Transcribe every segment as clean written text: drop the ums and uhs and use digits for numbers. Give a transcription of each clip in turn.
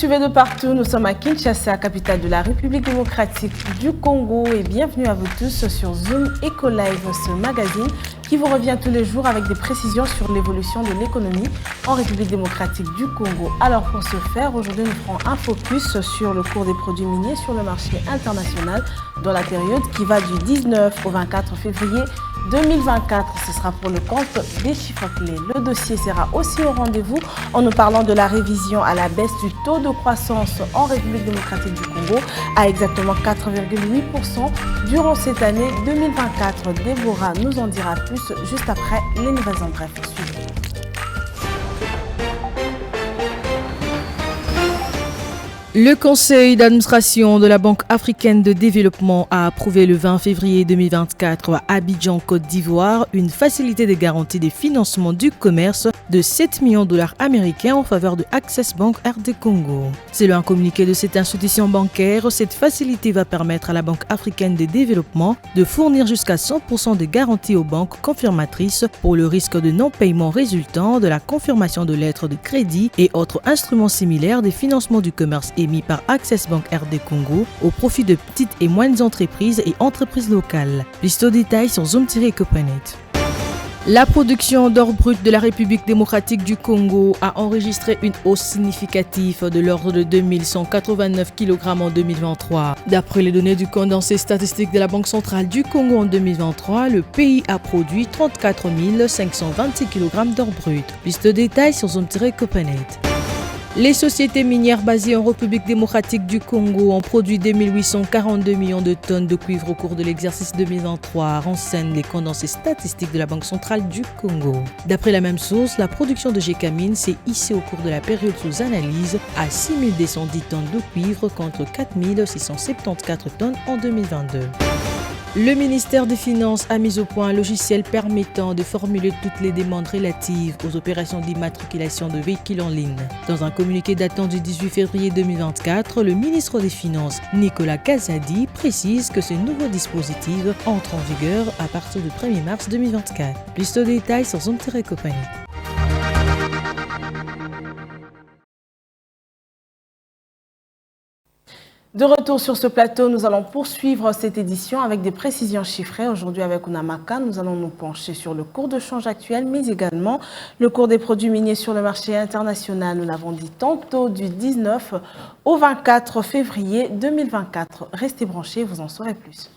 suivez de partout, nous sommes à Kinshasa, capitale de la République démocratique du Congo et bienvenue à vous tous sur Zoom Eco Live, ce magazine qui vous revient tous les jours avec des précisions sur l'évolution de l'économie en République démocratique du Congo. Alors pour ce faire, aujourd'hui nous ferons un focus sur le cours des produits miniers sur le marché international dans la période qui va du 19 au 24 février 2024. Ce sera pour le compte des chiffres clés. Le dossier sera aussi au rendez-vous en nous parlant de la révision à la baisse du taux de croissance en République démocratique du Congo à exactement 4,8% durant cette année 2024. Déborah nous en dira plus juste après les nouvelles en bref. Suivez. Le conseil d'administration de la Banque africaine de développement a approuvé le 20 février 2024 à Abidjan, Côte d'Ivoire, une facilité de garantie des financements du commerce de 7 millions de dollars américains en faveur de Access Bank RD Congo. Selon un communiqué de cette institution bancaire, cette facilité va permettre à la Banque africaine de développement de fournir jusqu'à 100% de garanties aux banques confirmatrices pour le risque de non-paiement résultant de la confirmation de lettres de crédit et autres instruments similaires des financements du commerce émis par Access Bank RD Congo au profit de petites et moyennes entreprises et entreprises locales. Plus de détails sur Zoom-Copanet. La production d'or brut de la République démocratique du Congo a enregistré une hausse significative de l'ordre de 2189 kg en 2023. D'après les données du condensé statistique de la Banque centrale du Congo en 2023, le pays a produit 34 526 kg d'or brut. Plus de détails sur Zoom-Copanet. Les sociétés minières basées en République démocratique du Congo ont produit 2842 millions de tonnes de cuivre au cours de l'exercice 2023, renseignent les condensés statistiques de la Banque centrale du Congo. D'après la même source, la production de Gécamine s'est hissée au cours de la période sous analyse à 6210 tonnes de cuivre contre 4674 tonnes en 2022. Le ministère des Finances a mis au point un logiciel permettant de formuler toutes les demandes relatives aux opérations d'immatriculation de véhicules en ligne. Dans un communiqué datant du 18 février 2024, le ministre des Finances, Nicolas Kazadi, précise que ce nouveau dispositif entre en vigueur à partir du 1er mars 2024. Plus de détails sur Zoom-Copanet. De retour sur ce plateau, nous allons poursuivre cette édition avec des précisions chiffrées. Aujourd'hui, avec Unamaka, nous allons nous pencher sur le cours de change actuel, mais également le cours des produits miniers sur le marché international. Nous l'avons dit tantôt du 19 au 24 février 2024. Restez branchés, vous en saurez plus.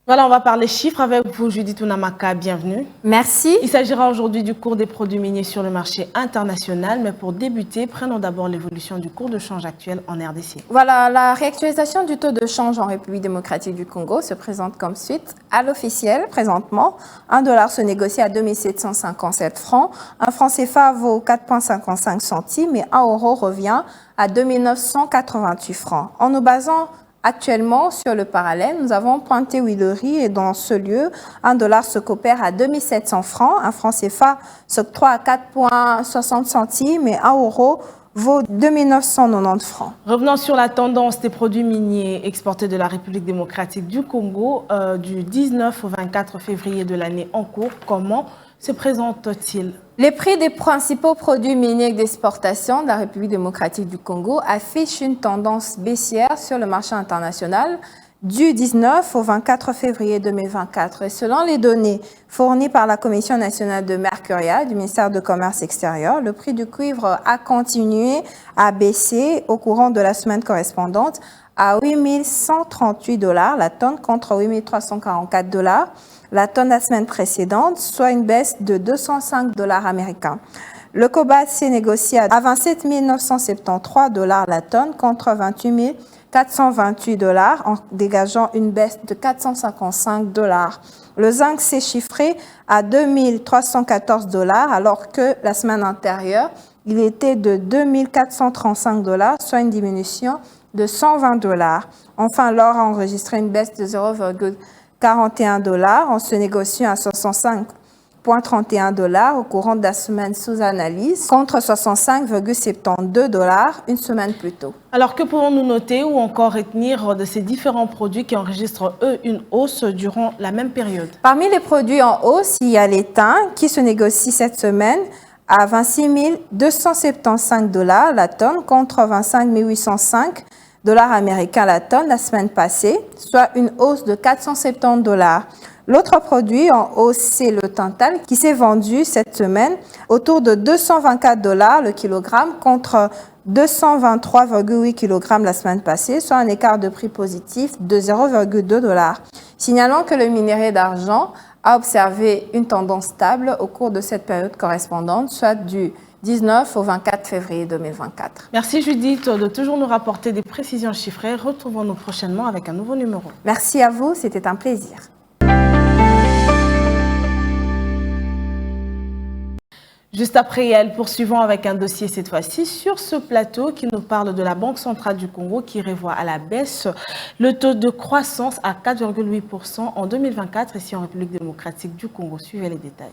Voilà, on va parler chiffres avec vous, Judith Unamaka, bienvenue. Merci. Il s'agira aujourd'hui du cours des produits miniers sur le marché international, mais pour débuter, prenons d'abord l'évolution du cours de change actuel en RDC. Voilà, la réactualisation du taux de change en République démocratique du Congo se présente comme suite. À l'officiel, présentement, 1 dollar se négocie à 2757 francs, un franc CFA vaut 4,55 centimes et 1 euro revient à 2988 francs. En nous basant actuellement, sur le parallèle, nous avons pointé Willery et dans ce lieu, 1 dollar se coopère à 2700 francs, un franc CFA s'octroie à 4,60 centimes et 1 euro vaut 2990 francs. Revenons sur la tendance des produits miniers exportés de la République démocratique du Congo du 19 au 24 février de l'année en cours. Comment se présente-t-il? Les prix des principaux produits miniers d'exportation de la République démocratique du Congo affichent une tendance baissière sur le marché international du 19 au 24 février 2024. Et selon les données fournies par la Commission nationale de Mercurial du ministère du Commerce extérieur, le prix du cuivre a continué à baisser au courant de la semaine correspondante à 8 138 $ la tonne contre 8 344 $ la tonne la semaine précédente, soit une baisse de 205 $ américains. Le cobalt s'est négocié à 27 973 $ la tonne contre 28 428 $ en dégageant une baisse de 455 $. Le zinc s'est chiffré à 2 314 $ alors que la semaine antérieure, il était de 2 435 $, soit une diminution de 120 $. Enfin, l'or a enregistré une baisse de 0,41 $ en se négociant à 65 $65,31 au courant de la semaine sous analyse contre $65,72 une semaine plus tôt. Alors que pouvons-nous noter ou encore retenir de ces différents produits qui enregistrent, eux, une hausse durant la même période? Parmi les produits en hausse, il y a l'étain qui se négocie cette semaine à $26,275 la tonne contre $25,805 américains la tonne la semaine passée, soit une hausse de $470. L'autre produit en hausse, c'est le tantal qui s'est vendu cette semaine autour de $224 le kilogramme contre 223,8 kg la semaine passée, soit un écart de prix positif de $0,2. Signalons que le minerai d'argent a observé une tendance stable au cours de cette période correspondante, soit du 19 au 24 février 2024. Merci Judith de toujours nous rapporter des précisions chiffrées. Retrouvons-nous prochainement avec un nouveau numéro. Merci à vous, c'était un plaisir. Juste après elle, poursuivons avec un dossier cette fois-ci sur ce plateau qui nous parle de la Banque centrale du Congo qui revoit à la baisse le taux de croissance à 4,8% en 2024 ici en République démocratique du Congo. Suivez les détails.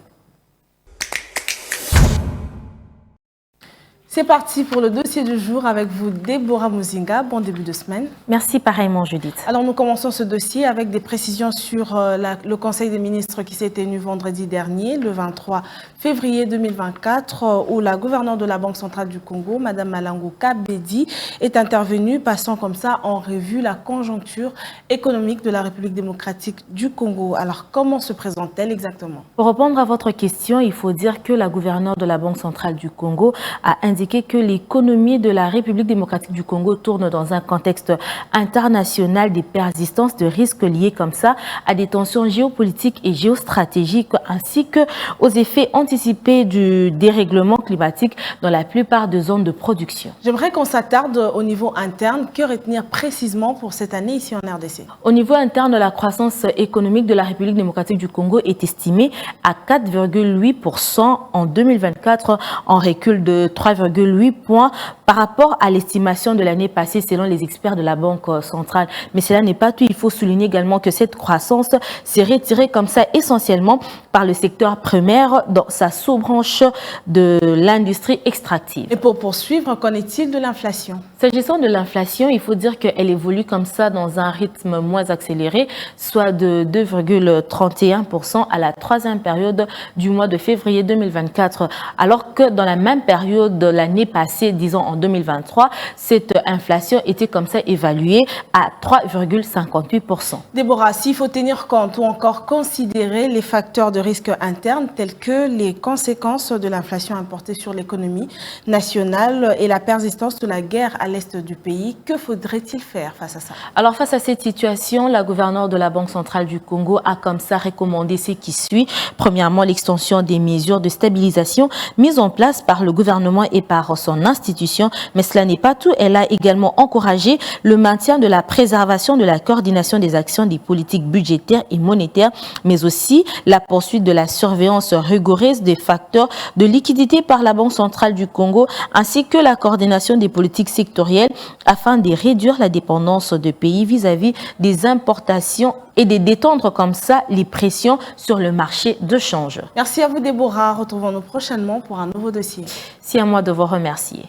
C'est parti pour le dossier du jour avec vous, Déborah Muzinga. Bon début de semaine. Merci pareillement, Judith. Alors, nous commençons ce dossier avec des précisions sur le Conseil des ministres qui s'est tenu vendredi dernier, le 23 février 2024, où la gouverneure de la Banque centrale du Congo, Mme Malangu Kabedi, est intervenue, passant comme ça en revue la conjoncture économique de la République démocratique du Congo. Alors, comment se présente-t-elle exactement? Pour répondre à votre question, il faut dire que la gouverneure de la Banque centrale du Congo a indiqué que l'économie de la République démocratique du Congo tourne dans un contexte international des persistances de risques liés comme ça à des tensions géopolitiques et géostratégiques ainsi que aux effets anticipés du dérèglement climatique dans la plupart des zones de production. J'aimerais qu'on s'attarde au niveau interne. Que retenir précisément pour cette année ici en RDC? Au niveau interne, la croissance économique de la République démocratique du Congo est estimée à 4,8% en 2024, en recul de 3,8 points par rapport à l'estimation de l'année passée selon les experts de la Banque centrale. Mais cela n'est pas tout. Il faut souligner également que cette croissance s'est retirée comme ça essentiellement par le secteur primaire dans sa sous-branche de l'industrie extractive. Et pour poursuivre, qu'en est-il de l'inflation? S'agissant de l'inflation, il faut dire qu'elle évolue comme ça dans un rythme moins accéléré, soit de 2,31% à la troisième période du mois de février 2024, alors que dans la même période de l'année passée, disons en 2023, cette inflation était comme ça évaluée à 3,58%. Déborah, s'il faut tenir compte ou encore considérer les facteurs de risque interne tels que les conséquences de l'inflation importée sur l'économie nationale et la persistance de la guerre à l'est du pays, que faudrait-il faire face à ça? Alors face à cette situation, la gouverneure de la Banque centrale du Congo a comme ça recommandé ce qui suit. Premièrement, l'extension des mesures de stabilisation mises en place par le gouvernement et par son institution. Mais cela n'est pas tout. Elle a également encouragé le maintien de la préservation de la coordination des actions des politiques budgétaires et monétaires, mais aussi la poursuite de la surveillance rigoureuse des facteurs de liquidité par la Banque centrale du Congo, ainsi que la coordination des politiques sectorielles afin de réduire la dépendance de pays vis-à-vis des importations et de détendre comme ça les pressions sur le marché de change. Merci à vous Déborah. Retrouvons-nous prochainement pour un nouveau dossier. C'est à moi de vous remercier.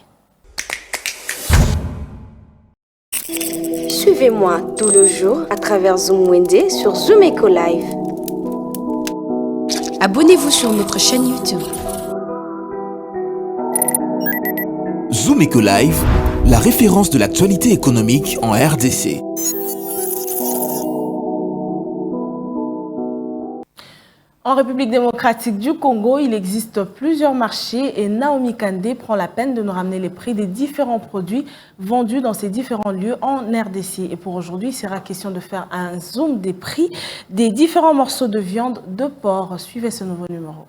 Suivez-moi tout le jour à travers Zoom Wende sur Zoom Eco Live. Abonnez-vous sur notre chaîne YouTube. Zoom Eco Live, la référence de l'actualité économique en RDC. En République démocratique du Congo, il existe plusieurs marchés et Naomi Kandé prend la peine de nous ramener les prix des différents produits vendus dans ces différents lieux en RDC. Et pour aujourd'hui, il sera question de faire un zoom des prix des différents morceaux de viande de porc. Suivez ce nouveau numéro.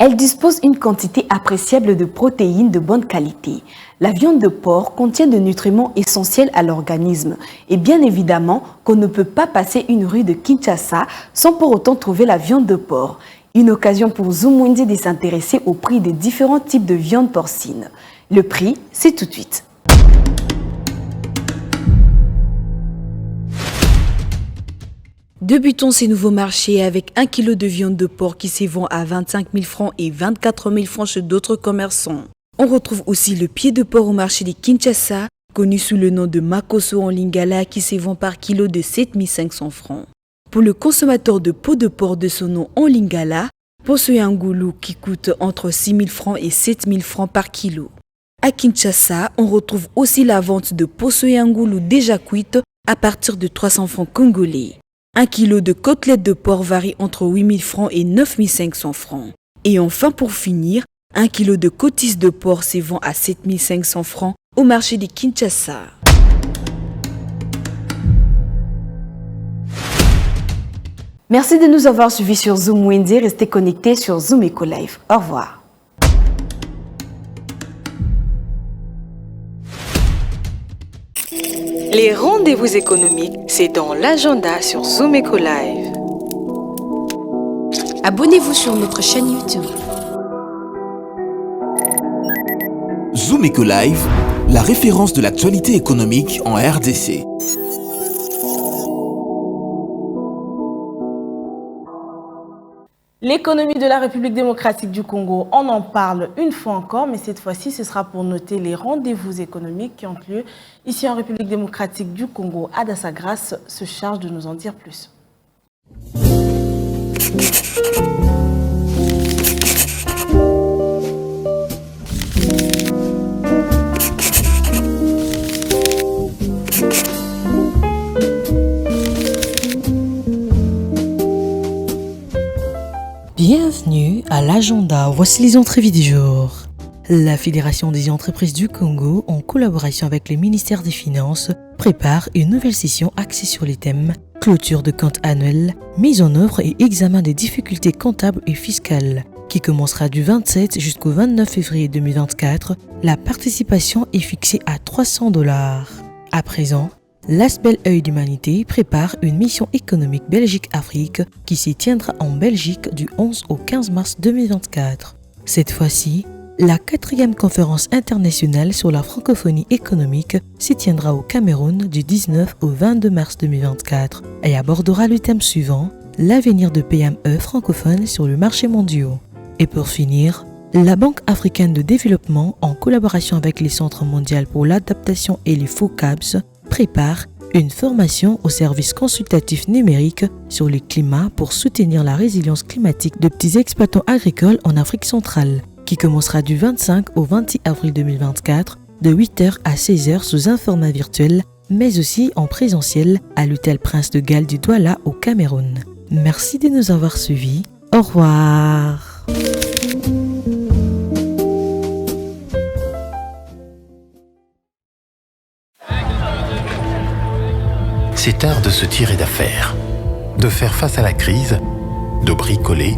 Elle dispose d'une quantité appréciable de protéines de bonne qualité. La viande de porc contient des nutriments essentiels à l'organisme. Et bien évidemment qu'on ne peut pas passer une rue de Kinshasa sans pour autant trouver la viande de porc. Une occasion pour Zoom Wendy de s'intéresser au prix des différents types de viande porcine. Le prix, c'est tout de suite. Débutons ces nouveaux marchés avec 1 kg de viande de porc qui se vend à 25 000 francs et 24 000 francs chez d'autres commerçants. On retrouve aussi le pied de porc au marché de Kinshasa, connu sous le nom de Makoso en lingala qui se vend par kilo de 7 500 francs. Pour le consommateur de peau de porc de son nom en lingala, Poso Yangulu qui coûte entre 6 000 francs et 7 000 francs par kilo. À Kinshasa, on retrouve aussi la vente de Poso Yangulu déjà cuite à partir de 300 francs congolais. 1 kg de côtelettes de porc varie entre 8 000 francs et 9 500 francs. Et enfin pour finir, 1 kg de côtisses de porc se vend à 7 500 francs au marché de Kinshasa. Merci de nous avoir suivis sur Zoom Wendy. Restez connectés sur Zoom Eco Live. Au revoir. Les rendez-vous économiques, c'est dans l'agenda sur Zoom Eco Live. Abonnez-vous sur notre chaîne YouTube. Zoom Eco Live, la référence de l'actualité économique en RDC. L'économie de la République démocratique du Congo, on en parle une fois encore, mais cette fois-ci, ce sera pour noter les rendez-vous économiques qui ont lieu ici en République démocratique du Congo. Adassa Grace se charge de nous en dire plus. Bienvenue à l'agenda. Voici les entrées du jour. La Fédération des entreprises du Congo, en collaboration avec le ministère des Finances, prépare une nouvelle session axée sur les thèmes clôture de comptes annuels, mise en œuvre et examen des difficultés comptables et fiscales, qui commencera du 27 jusqu'au 29 février 2024. La participation est fixée à $300. À présent, l'Asbel Œil d'Humanité prépare une mission économique Belgique-Afrique qui s'y tiendra en Belgique du 11 au 15 mars 2024. Cette fois-ci, la 4e conférence internationale sur la francophonie économique s'y tiendra au Cameroun du 19 au 22 mars 2024 et abordera le thème suivant, l'avenir de PME francophones sur le marché mondial. Et pour finir, la Banque africaine de développement, en collaboration avec les Centres mondiaux pour l'adaptation et les FOCABS, prépare une formation au service consultatif numérique sur le climat pour soutenir la résilience climatique de petits exploitants agricoles en Afrique centrale, qui commencera du 25 au 26 avril 2024 de 8h à 16h sous un format virtuel, mais aussi en présentiel à l'hôtel Prince de Galles du Douala au Cameroun. Merci de nous avoir suivis. Au revoir. C'est art de se tirer d'affaire, de faire face à la crise, de bricoler,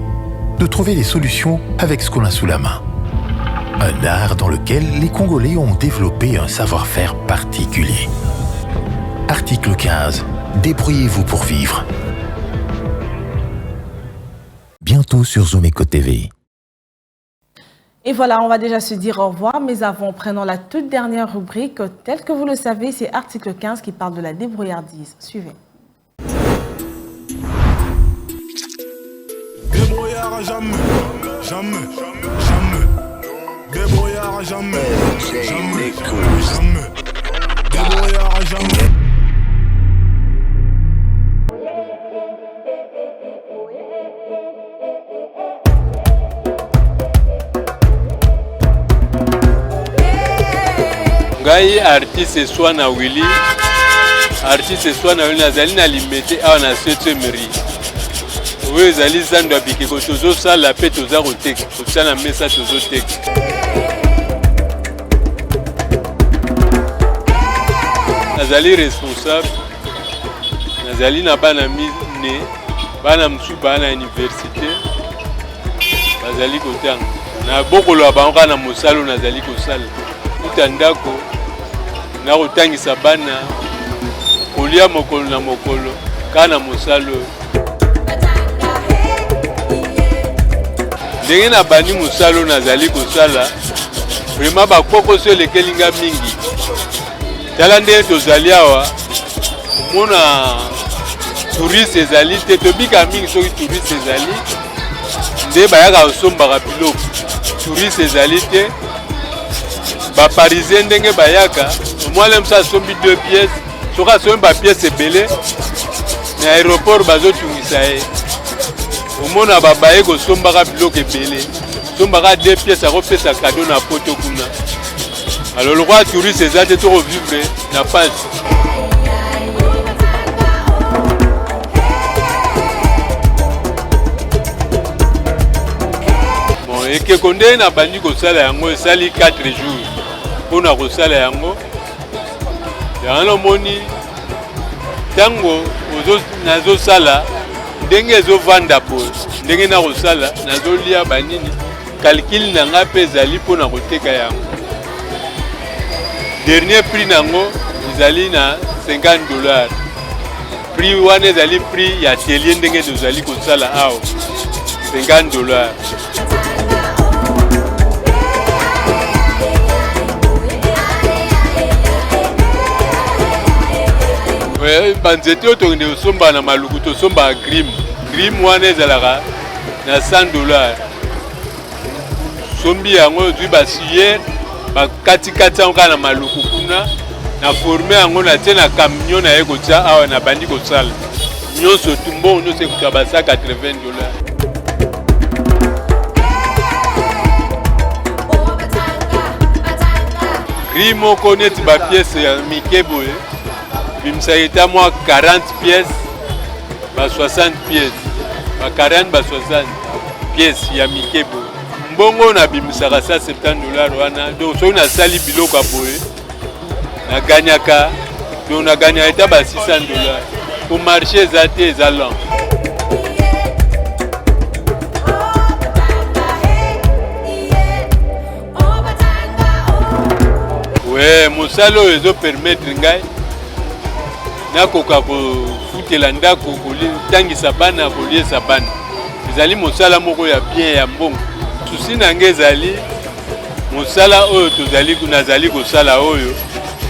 de trouver des solutions avec ce qu'on a sous la main. Un art dans lequel les Congolais ont développé un savoir-faire particulier. Article 15. Débrouillez-vous pour vivre. Bientôt sur Zoom Eco TV. Et voilà, on va déjà se dire au revoir, mais avant, prenons la toute dernière rubrique. Tel que vous le savez, c'est article 15 qui parle de la débrouillardise. Suivez. Débrouillard jamais, jamais, jamais. Débrouillard jamais, jamais, jamais. Débrouillard jamais. ngai artiste soit na Willy artiste soit na Willy nazali na limité awa na seto mairie oyo ezali zando ya bikeko tozosala mpe toza koteka kosala mesa tozoteka nazali responsable nazali na bana mine bana mosusu bana na université nazali kotanga na bokolo ya bango na mosala nazali kosala kuta ndako na kotangisa bana kolia mokolo na mokolo kana mosala ndenge na bani mosala nazali kosala vraiment bakokoso elekelinga mingi tala ndenge tozali awa mona touriste ezali te tobika mingi soki touriste ezali nde bayaka kosombaka biloko touriste ezali te baparisien ndenge bayaka omwale mosa asombi 2 pièces soki asombi bapièce ebele na aéroport bazotungisa ye omona babaye kosombaka biloko ebele sombaka 2 pièces akopesa kado na poto kuna alors lokwa touriste eza te tokovivre na pasi. ekeko nde na bandi kosala yango esali 4 jours mpona kosala yango yango nomoni ntango nazosala ndenge ezovanda po ndenge na kosala nazolia banini calcul na nga mpe ezali mpona koteka yango dernier prix nango ezali na $50 prix wana ezali prix ya atelier ndenge tozali kosala awa $50. banzete oyo tokende kosomba na maluku tosombaka grim wana ezalaka na $100 sombi yango ozwi basuyere bakatikati yango kaka na maluku kuna na forme yango na tie na camion na ye kotia awa na bandi kosala nyonso tumbongo nyonso ekuta basa $80. grim moko neti bapiese ya mike boye bimisaka eta mwa 40 pièces ba 60 pièces ba 40 ba 60 pièces ya mikebo mbongo na bimisaka sa $70 wana donc soki nasali biloko ya boye naganyaka donc naganyaka eta ba $600 po marché eza te eza lent. we mosala oyo ezopermettre ngai nakoka kofutela ndako kotangisa bana koliesa bana ezali mosala moko ya bien ya mbongo susi na ngai ezali mosala oyo nazali kosala oyo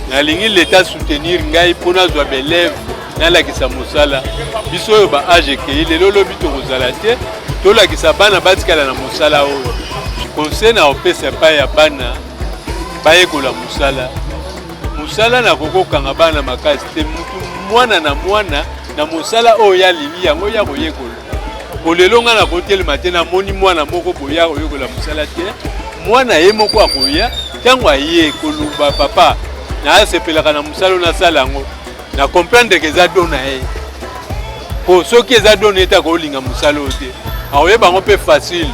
nalingi leta soutenir ngai mpo nazwa belève nalakisa mosala biso oyo ba age ekei lelo lobi tokozala te tolakisa bana batikala na mosala oyo conseil na opesa epai ya bana bayekola mosala na kokokanga bana makasi te mutu mwana na mosala oyo yalingi yango ya koyekola kolelo nga na kotelema te namoni mwana moko boya koyekola mosala te mwana ye moko akoya ntango aye koluba papa nasepelaka na mosala oyo nasala yango na comprendre ke eza do na ye po soki eza do na ye te akolinga mosala oyo te akoyeba yango mpe facile.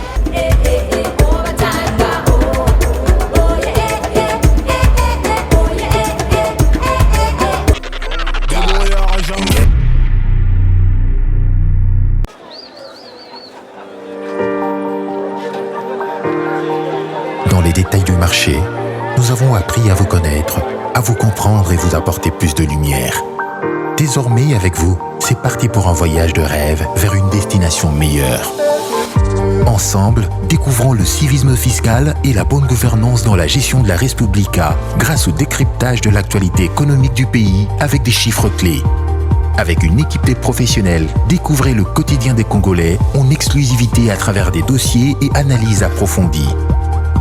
Détails du marché, nous avons appris à vous connaître, à vous comprendre et vous apporter plus de lumière. Désormais, avec vous, c'est parti pour un voyage de rêve vers une destination meilleure. Ensemble, découvrons le civisme fiscal et la bonne gouvernance dans la gestion de la Respublica grâce au décryptage de l'actualité économique du pays avec des chiffres clés. Avec une équipe de professionnels, découvrez le quotidien des Congolais en exclusivité à travers des dossiers et analyses approfondies.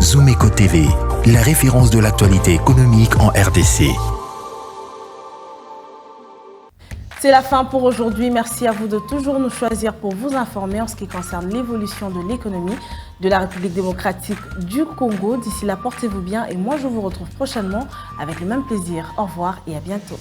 Zoom Eco TV, la référence de l'actualité économique en RDC. C'est la fin pour aujourd'hui. Merci à vous de toujours nous choisir pour vous informer en ce qui concerne l'évolution de l'économie de la République démocratique du Congo. D'ici là, portez-vous bien et moi je vous retrouve prochainement avec le même plaisir. Au revoir et à bientôt.